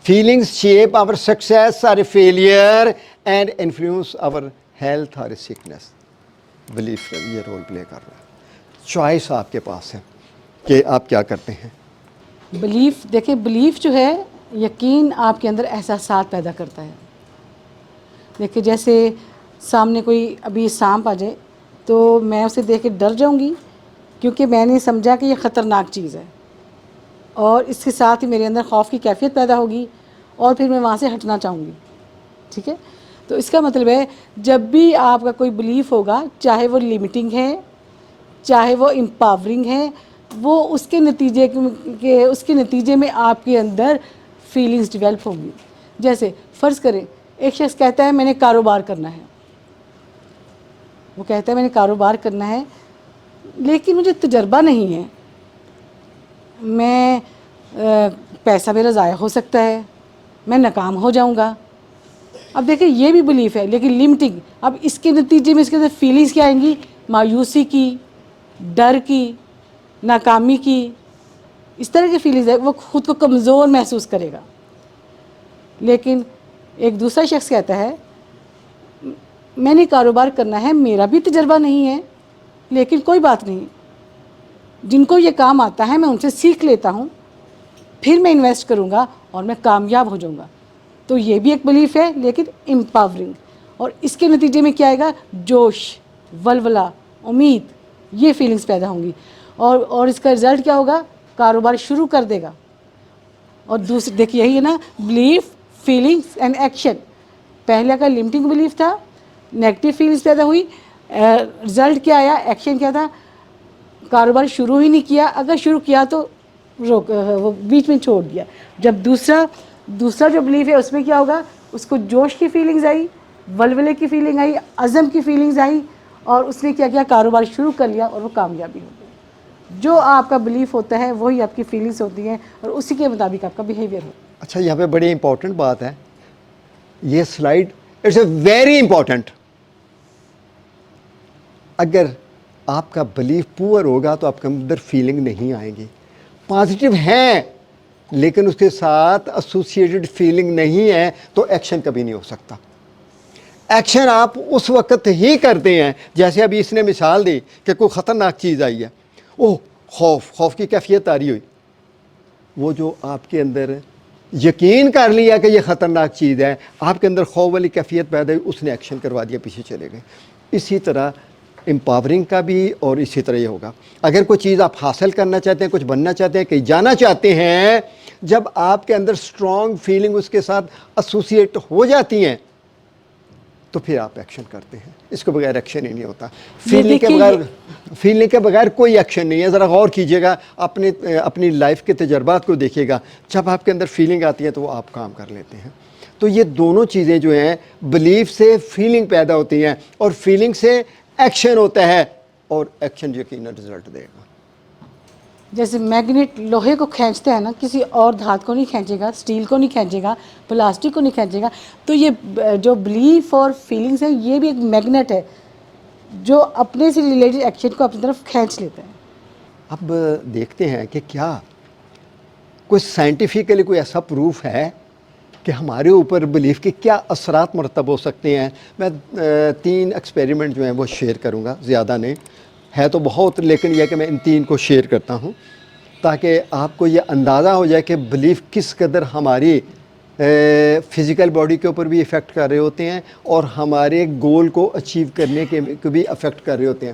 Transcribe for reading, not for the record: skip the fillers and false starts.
Feelings shape our success or failure and influence our health or sickness. Belief یہ role play کر رہا ہے. Choice آپ کے پاس ہے کہ آپ کیا کرتے ہیں. بلیف دیکھیں، بلیف جو ہے یقین آپ کے اندر احساسات پیدا کرتا ہے. دیکھیں جیسے سامنے کوئی ابھی سانپ آ جائے تو میں اسے دیکھ کے ڈر جاؤں گی کیونکہ میں نے سمجھا کہ یہ خطرناک چیز ہے، اور اس کے ساتھ ہی میرے اندر خوف کی کیفیت پیدا ہوگی اور پھر میں وہاں سے ہٹنا چاہوں گی. ٹھیک ہے، تو اس کا مطلب ہے جب بھی آپ کا کوئی بلیف ہوگا، چاہے وہ لمیٹنگ ہے چاہے وہ امپاورنگ ہے، وہ اس کے نتیجے میں آپ کے اندر فیلنگز ڈیولپ ہوں گی. جیسے فرض کریں ایک شخص کہتا ہے میں نے کاروبار کرنا ہے، وہ کہتا ہے میں نے کاروبار کرنا ہے لیکن مجھے تجربہ نہیں ہے، میں پیسہ میرا ضائع ہو سکتا ہے، میں ناکام ہو جاؤں گا. اب دیکھیں یہ بھی بلیف ہے لیکن لمٹنگ. اب اس کے نتیجے میں اس کے اندر فیلنگز کیا آئیں گی؟ مایوسی کی، ڈر کی، ناکامی کی، اس طرح کی فیلنگز ہے. وہ خود کو کمزور محسوس کرے گا. لیکن ایک دوسرا شخص کہتا ہے میں نے کاروبار کرنا ہے، میرا بھی تجربہ نہیں ہے لیکن کوئی بات نہیں، جن کو یہ کام آتا ہے میں ان سے سیکھ لیتا ہوں، پھر میں انویسٹ کروں گا اور میں کامیاب ہو جاؤں گا. تو یہ بھی ایک بلیف ہے لیکن امپاورنگ. اور اس کے نتیجے میں کیا آئے گا؟ جوش، ولولہ، امید، یہ فیلنگز پیدا ہوں گی. اور اس کا رزلٹ کیا ہوگا؟ کاروبار شروع کر دے گا. اور دوسری دیکھیے یہی ہے نا، بلیف، فیلنگز اینڈ ایکشن. پہلے کا لمٹنگ بلیف تھا، نیگیٹو فیلنگز پیدا ہوئی، رزلٹ کیا آیا؟ ایکشن کیا تھا؟ کاروبار شروع ہی نہیں کیا، اگر شروع کیا تو وہ بیچ میں چھوڑ دیا. جب دوسرا جو بلیف ہے اس میں کیا ہوگا؟ اس کو جوش کی فیلنگز آئی، ولولے کی فیلنگ آئی، عزم کی فیلنگز آئی، اور اس نے کیا کیا؟ کاروبار شروع کر لیا اور وہ کامیابی ہو گئی. جو آپ کا بلیف ہوتا ہے وہی آپ کی فیلنگز ہوتی ہیں اور اسی کے مطابق آپ کا بیہیویئر ہوتا ہے. اچھا یہاں پہ بڑی امپورٹنٹ بات ہے، یہ slide it's a very important. اگر آپ کا بلیف پور ہوگا تو آپ کے اندر فیلنگ نہیں آئیں گی. پازیٹیو ہیں لیکن اس کے ساتھ ایسوسیٹڈ فیلنگ نہیں ہے تو ایکشن کبھی نہیں ہو سکتا. ایکشن آپ اس وقت ہی کرتے ہیں جیسے ابھی اس نے مثال دی کہ کوئی خطرناک چیز آئی ہے، اوہ خوف کی کیفیت آ رہی ہوئی. وہ جو آپ کے اندر یقین کر لیا کہ یہ خطرناک چیز ہے، آپ کے اندر خوف والی کیفیت پیدا ہوئی، اس نے ایکشن کروا دیا، پیچھے چلے گئے. اسی طرح امپاورنگ کا بھی اور اسی طرح یہ ہوگا. اگر کوئی چیز آپ حاصل کرنا چاہتے ہیں، کچھ بننا چاہتے ہیں، کہیں جانا چاہتے ہیں، جب آپ کے اندر اسٹرانگ فیلنگ اس کے ساتھ ایسوسیٹ ہو جاتی ہیں تو پھر آپ ایکشن کرتے ہیں. اس کے بغیر ایکشن ہی نہیں ہوتا. فیلنگ کے بغیر کوئی ایکشن نہیں ہے. ذرا غور کیجئے گا، اپنی لائف کے تجربات کو دیکھیے گا، جب آپ کے اندر فیلنگ آتی ہے تو وہ آپ کام کر لیتے ہیں. تو یہ دونوں چیزیں جو ہیں، بلیف سے فیلنگ پیدا ہوتی ہیں اور فیلنگ سے ایکشن ہوتا ہے، اور ایکشن یقیناً رزلٹ دے گا. جیسے میگنیٹ لوہے کو کھینچتا ہے نا، کسی اور دھات کو نہیں کھینچے گا، اسٹیل کو نہیں کھینچے گا، پلاسٹک کو نہیں کھینچے گا. تو یہ جو بلیف اور فیلنگز ہیں یہ بھی ایک میگنیٹ ہے جو اپنے سے ریلیٹڈ ایکشن کو اپنی طرف کھینچ لیتا ہے. اب دیکھتے ہیں کہ کیا کوئی سائنٹیفکلی کوئی ایسا پروف ہے کہ ہمارے اوپر بلیف کے کیا اثرات مرتب ہو سکتے ہیں. میں 3 ایکسپیریمنٹ جو ہیں وہ شیئر کروں گا، زیادہ نہیں ہے تو بہت، لیکن یہ کہ میں ان 3 کو شیئر کرتا ہوں تاکہ آپ کو یہ اندازہ ہو جائے کہ بلیف کس قدر ہماری فزیکل باڈی کے اوپر بھی افیکٹ کر رہے ہوتے ہیں اور ہمارے گول کو اچیو کرنے کے بھی افیکٹ کر رہے ہوتے ہیں.